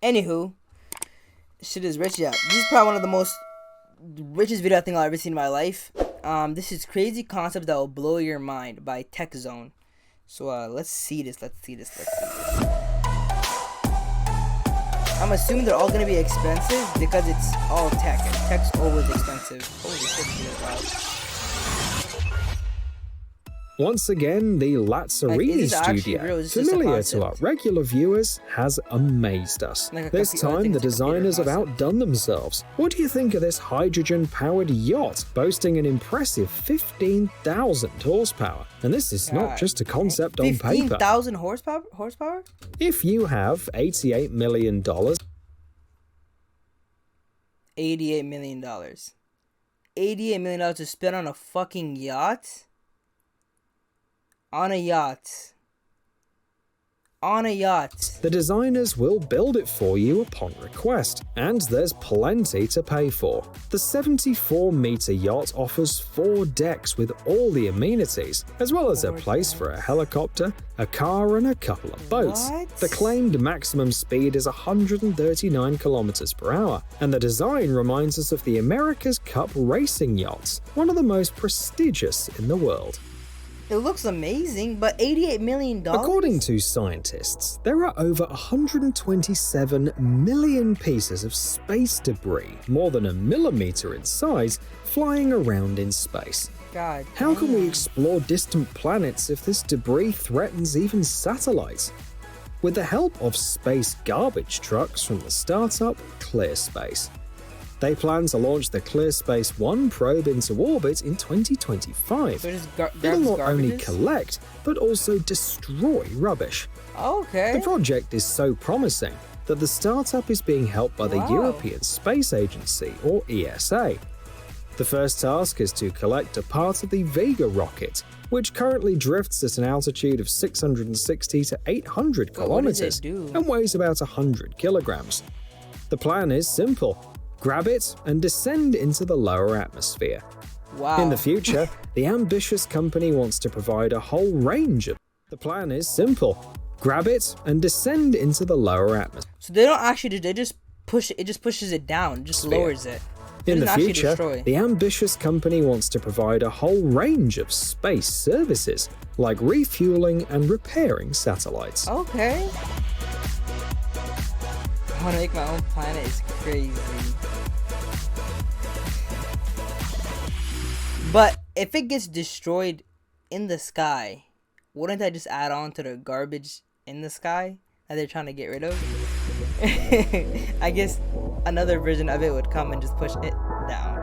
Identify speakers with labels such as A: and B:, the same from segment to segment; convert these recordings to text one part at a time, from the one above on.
A: Anywho, shit is rich. Yeah, this is probably one of the most richest video I think I've ever seen in my life. This is Crazy Concepts That Will Blow Your Mind by Tech Zone. So let's see this. I'm assuming they're all gonna be expensive because it's all tech, and tech's always expensive. Holy shit, this is wild.
B: Once again, the Lazzarini studio, familiar to our regular viewers, has amazed us. This time, the designers have outdone themselves. What do you think of this hydrogen-powered yacht, boasting an impressive 15,000 horsepower? And this is not just a concept on paper.
A: 15,000 horsepower?
B: If you have $88 million...
A: $88 million. $88 million to spend on a fucking yacht? On a yacht.
B: The designers will build it for you upon request, and there's plenty to pay for. The 74-meter yacht offers 4 decks with all the amenities, as well as a place for a helicopter, a car, and a couple of boats. The claimed maximum speed is 139 kilometers per hour, and the design reminds us of the America's Cup racing yachts, one of the most prestigious in the world.
A: It looks amazing, but $88 million?
B: According to scientists, there are over 127 million pieces of space debris, more than a millimeter in size, flying around in space.
A: God damn.
B: How can we explore distant planets if this debris threatens even satellites? With the help of space garbage trucks from the startup ClearSpace. They plan to launch the ClearSpace 1 probe into orbit in 2025.
A: So
B: it'll not only collect, but also destroy rubbish.
A: Okay.
B: The project is so promising that the startup is being helped by the European Space Agency, or ESA. The first task is to collect a part of the Vega rocket, which currently drifts at an altitude of 660 to 800 kilometers and weighs about 100 kilograms. The plan is simple. Grab it and descend into the lower atmosphere.
A: Wow.
B: In the future, the ambitious company wants to provide a whole range of... The plan is simple. Grab it and descend into the lower atmosphere.
A: So they don't actually, they just push it, just pushes it down, just lowers it.
B: In the future, the ambitious company wants to provide a whole range of space services, like refueling and repairing satellites.
A: Okay. I want to make my own planet is crazy. But if it gets destroyed in the sky, wouldn't that just add on to the garbage in the sky that they're trying to get rid of? I guess another version of it would come and just push it down.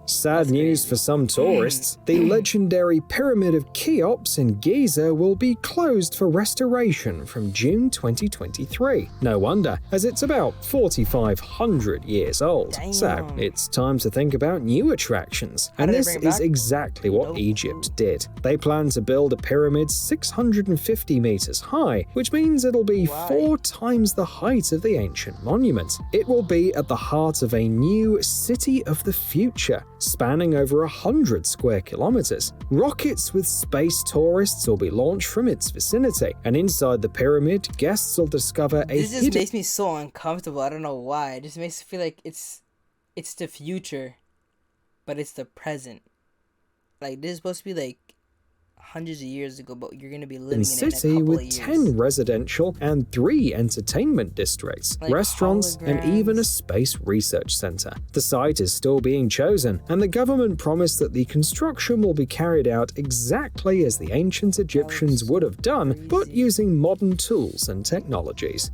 B: Sad news for some tourists, the legendary Pyramid of Cheops in Giza will be closed for restoration from June 2023. No wonder, as it's about 4,500 years old.
A: Damn.
B: So, it's time to think about new attractions. And this is exactly what Egypt did. They plan to build a pyramid 650 meters high, which means it'll be 4 times the height of the ancient monument. It will be at the heart of a new city of the future, spanning over 100 square kilometers. Rockets with space tourists will be launched from its vicinity, and inside the pyramid, guests will discover a
A: This just makes me so uncomfortable. I don't know why. It just makes me feel like it's the future, but it's the present. Like, this is supposed to be like hundreds of years ago, but you're gonna be living in it in a
B: city
A: couple
B: with
A: of years.
B: 10 residential and 3 entertainment districts,
A: like
B: restaurants, and even a space research center. The site is still being chosen, and the government promised that the construction will be carried out exactly as the ancient Egyptians would have done, but using modern tools and technologies.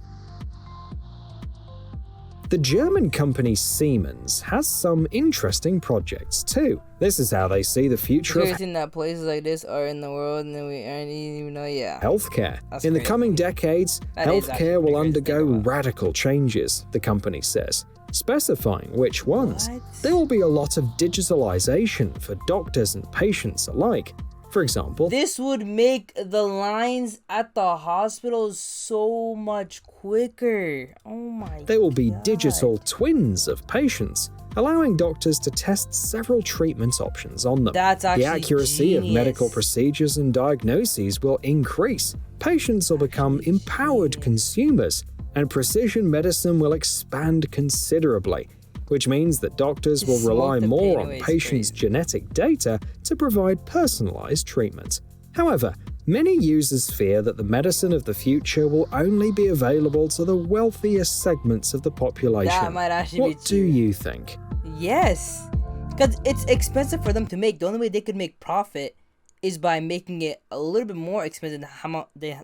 B: The German company Siemens has some interesting projects too. This is how they see the future of
A: that places like this are in the world, and then we didn't even know.
B: Healthcare. In the coming decades, healthcare will undergo radical changes, the company says, specifying which ones. There will be a lot of digitalization for doctors and patients alike. For example,
A: this would make the lines at the hospital so much quicker. Oh my god.
B: There will be digital twins of patients, allowing doctors to test several treatment options on them.
A: That's actually
B: the accuracy
A: genius.
B: of medical procedures and diagnoses will increase. Patients will become empowered consumers, and precision medicine will expand considerably, which means that doctors will rely more on patients' genetic data to provide personalized treatment. However, many users fear that the medicine of the future will only be available to the wealthiest segments of the population.
A: That might actually be true.
B: What do you think?
A: Yes, because it's expensive for them to make. The only way they could make profit is by making it a little bit more expensive than how much they...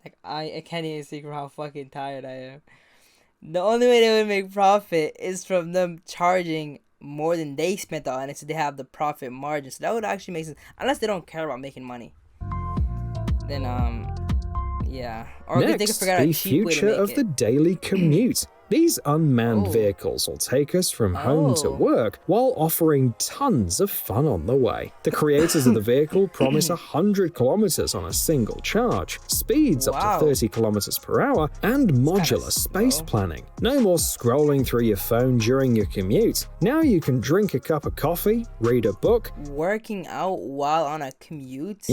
A: Like, I can't even speak from how fucking tired I am. The only way they would make profit is from them charging more than they spent on it, so they have the profit margin. So that would actually make sense, unless they don't care about making money. Then yeah. Or
B: Next,
A: they could figure out a
B: the
A: cheap way to
B: future
A: make
B: of
A: it.
B: the daily commute. These unmanned vehicles will take us from home to work while offering tons of fun on the way. The creators of the vehicle promise 100 kilometers on a single charge, speeds up to 30 kilometers per hour, and modular space planning. No more scrolling through your phone during your commute. Now you can drink a cup of coffee, read a book.
A: Working out while on a commute?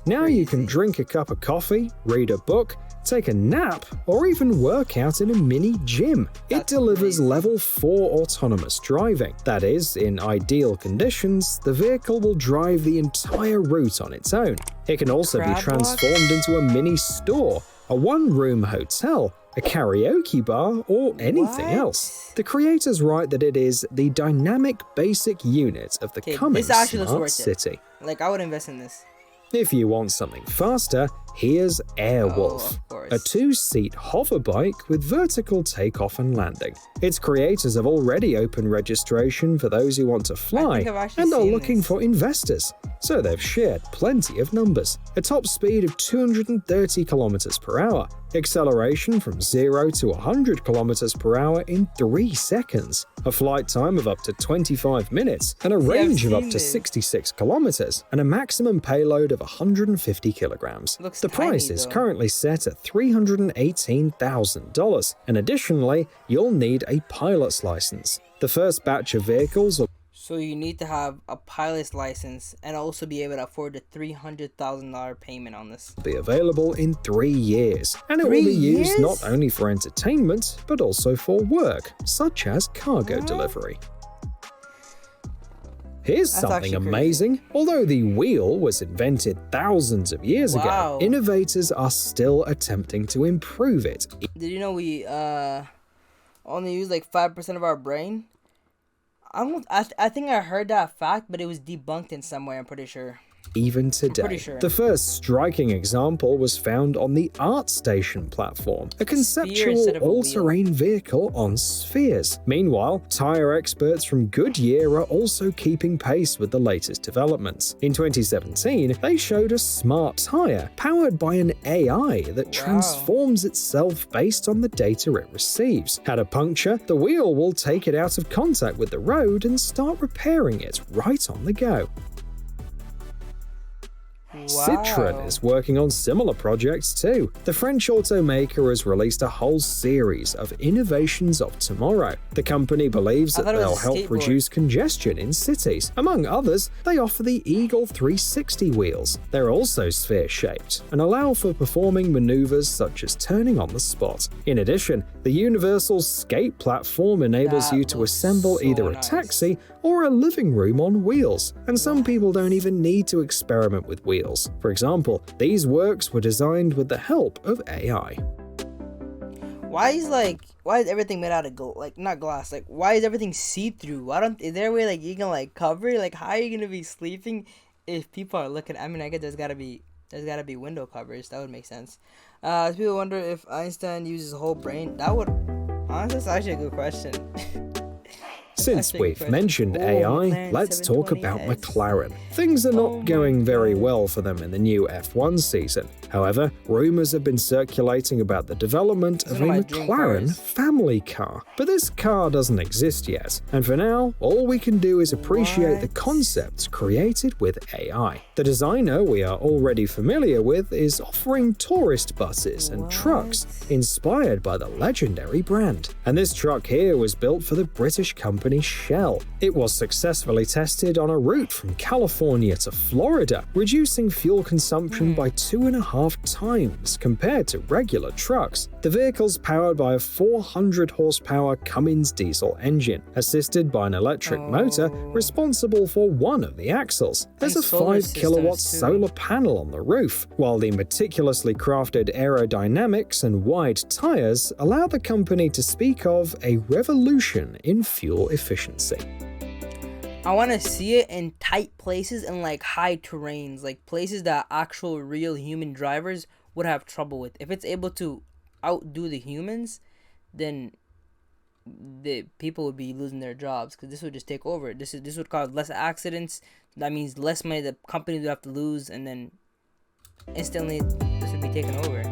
B: Now you can drink a cup of coffee, read a book, take a nap, or even work out in a mini gym. It delivers level 4 autonomous driving. That is, in ideal conditions, the vehicle will drive the entire route on its own. It can also be transformed into a mini store, a one-room hotel, a karaoke bar, or anything else. The creators write that it is the dynamic basic unit of the coming smart city.
A: Like, I would invest in this.
B: If you want something faster, here's Airwolf, a 2-seat hover bike with vertical takeoff and landing. Its creators have already opened registration for those who want to fly and are looking for investors, so they've shared plenty of numbers. A top speed of 230 kilometers per hour, acceleration from 0 to 100 kilometers per hour in 3 seconds, a flight time of up to 25 minutes, and a range of up to 66 kilometers, and a maximum payload of 150 kilograms. The price is currently set at $318,000, and additionally, you'll need a pilot's license. The first batch of vehicles will
A: So you need to have a pilot's license and also be able to afford the $300,000 payment on this.
B: Be available in 3 years, and it will be used not only for entertainment, but also for work, such as cargo delivery. Here's something amazing. Although the wheel was invented thousands of years ago, innovators are still attempting to improve it.
A: Did you know we only use like 5% of our brain? I think I heard that fact, but it was debunked in some way, I'm pretty sure.
B: Even today. The first striking example was found on the ArtStation platform, a conceptual all-terrain vehicle on spheres. Meanwhile, tire experts from Goodyear are also keeping pace with the latest developments. In 2017, they showed a smart tire powered by an AI that transforms itself based on the data it receives. Had a puncture, the wheel will take it out of contact with the road and start repairing it right on the go. Citroën is working on similar projects too. The French automaker has released a whole series of innovations of tomorrow. The company believes that they'll help reduce congestion in cities. Among others, they offer the Eagle 360 wheels. They're also sphere-shaped and allow for performing maneuvers such as turning on the spot. In addition, the Universal Skate platform enables you to assemble either a taxi or a living room on wheels, and some people don't even need to experiment with wheels. For example, these works were designed with the help of AI.
A: Why is everything made out of not glass? Like, why is everything see-through? Is there a way like you can like cover? Like, how are you gonna be sleeping if people are looking? I mean, I guess there's gotta be window covers. That would make sense. People wonder if Einstein uses a whole brain. Honestly, that's actually a good question.
B: Since we've mentioned AI, let's talk about McLaren. Things are not going very well for them in the new F1 season. However, rumors have been circulating about the development of a McLaren family car. But this car doesn't exist yet, and for now, all we can do is appreciate the concepts created with AI. The designer we are already familiar with is offering tourist buses and trucks inspired by the legendary brand. And this truck here was built for the British company Shell. It was successfully tested on a route from California to Florida, reducing fuel consumption by 2.5 2.5 times compared to regular trucks. The vehicle's powered by a 400 horsepower Cummins diesel engine, assisted by an electric motor responsible for one of the axles. There's a 5 kilowatt solar panel on the roof, while the meticulously crafted aerodynamics and wide tires allow the company to speak of a revolution in fuel efficiency.
A: I want to see it in tight places and like high terrains, like places that actual real human drivers would have trouble with. If it's able to outdo the humans, then the people would be losing their jobs, because this would just take over. This would cause less accidents. That means less money the companies would have to lose, and then instantly this would be taken over.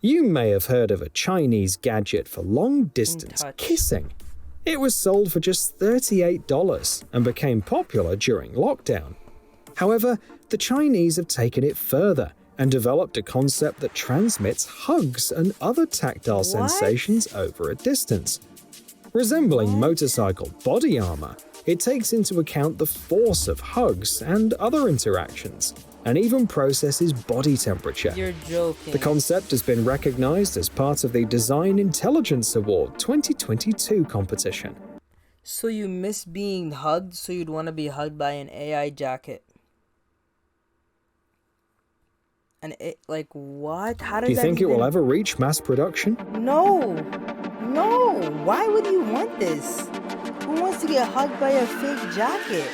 B: You may have heard of a Chinese gadget for long-distance kissing. It was sold for just $38 and became popular during lockdown. However, the Chinese have taken it further and developed a concept that transmits hugs and other tactile sensations over a distance. Resembling motorcycle body armor, it takes into account the force of hugs and other interactions, and even processes body temperature.
A: You're joking.
B: The concept has been recognized as part of the Design Intelligence Award 2022 competition.
A: So you miss being hugged, so you'd want to be hugged by an AI jacket. And it, like, what? How does that
B: Do you think it will ever reach mass production?
A: No. Why would you want this? Who wants to get hugged by a fake jacket?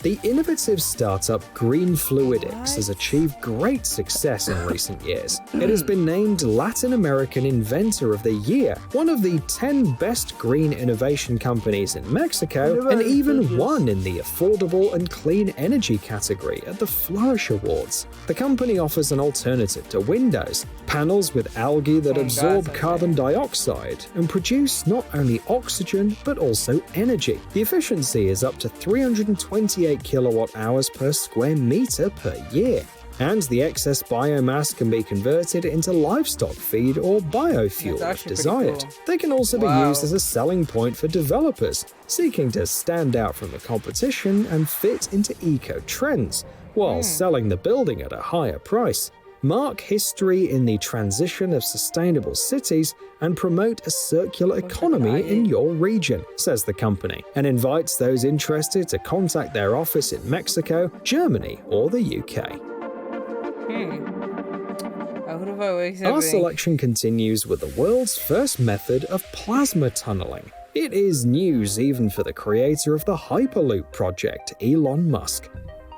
B: The innovative startup Green Fluidics has achieved great success in recent years. It has been named Latin American Inventor of the Year, one of the 10 best green innovation companies in Mexico, and even won in the affordable and clean energy category at the Flourish Awards. The company offers an alternative to windows, panels with algae that absorb carbon dioxide and produce not only oxygen but also energy. The efficiency is up to 328 kilowatt hours per square meter per year. And the excess biomass can be converted into livestock feed or biofuel if desired. Cool. They can also be used as a selling point for developers seeking to stand out from the competition and fit into eco trends, while selling the building at a higher price. Mark history in the transition of sustainable cities and promote a circular economy in your region, says the company, and invites those interested to contact their office in Mexico, Germany, or the UK. Our selection continues with the world's first method of plasma tunneling. It is news even for the creator of the Hyperloop project, Elon Musk.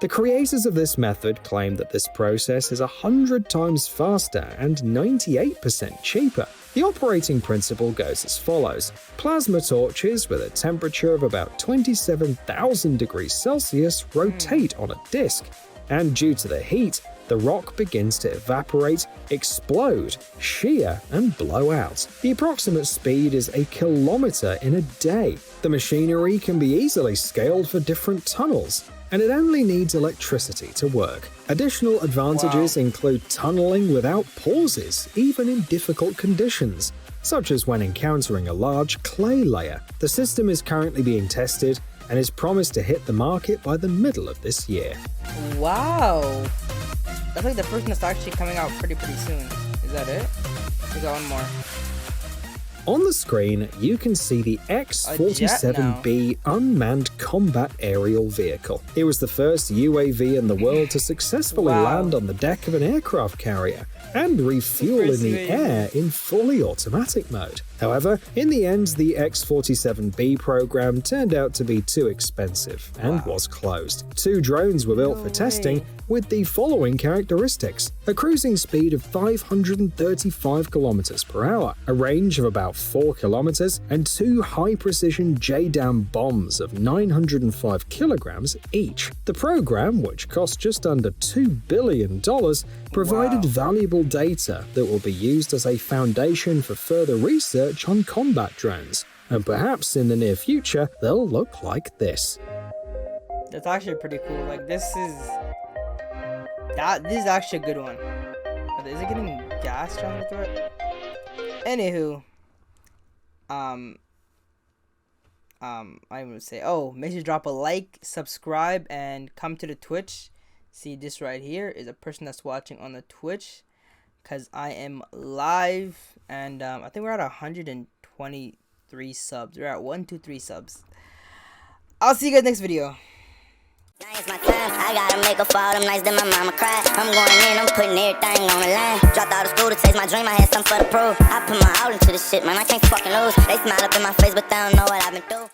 B: The creators of this method claim that this process is 100 times faster and 98% cheaper. The operating principle goes as follows. Plasma torches with a temperature of about 27,000 degrees Celsius rotate on a disk, and due to the heat, the rock begins to evaporate, explode, shear, and blow out. The approximate speed is a kilometer in a day. The machinery can be easily scaled for different tunnels, and it only needs electricity to work. Additional advantages include tunneling without pauses, even in difficult conditions, such as when encountering a large clay layer. The system is currently being tested and is promised to hit the market by the middle of this year.
A: Wow! That's like the first one that's actually coming out pretty soon. Is that it? We got one more.
B: On the screen, you can see the X-47B unmanned combat aerial vehicle. It was the first UAV in the world to successfully land on the deck of an aircraft carrier and refuel in the air in fully automatic mode. However, in the end, the X-47B program turned out to be too expensive and was closed. 2 drones were built for testing with the following characteristics: a cruising speed of 535 kilometers per hour, a range of about 4 kilometers, and 2 high-precision JDAM bombs of 905 kilograms each. The program, which cost just under $2 billion, provided valuable data that will be used as a foundation for further research on combat drones, and perhaps in the near future they'll look like this.
A: That's actually pretty cool. Like, this is actually a good one. Is it getting gas trying to throw it? Anywho, I would say, make sure to drop a like, subscribe, and come to the Twitch See, this right here is a person that's watching on the Twitch, because I am live, and I think we're at 123 subs. We're at 123 subs. I'll see you guys next video.
C: Now it's my time, I gotta make up for all them nights that my mama cried. I'm going in, I'm putting everything on the line. Dropped out of school to chase my dream, I had something for the proof. I put my all into this shit, man, I can't fucking lose. They smile up in my face, but they don't know what I've been through.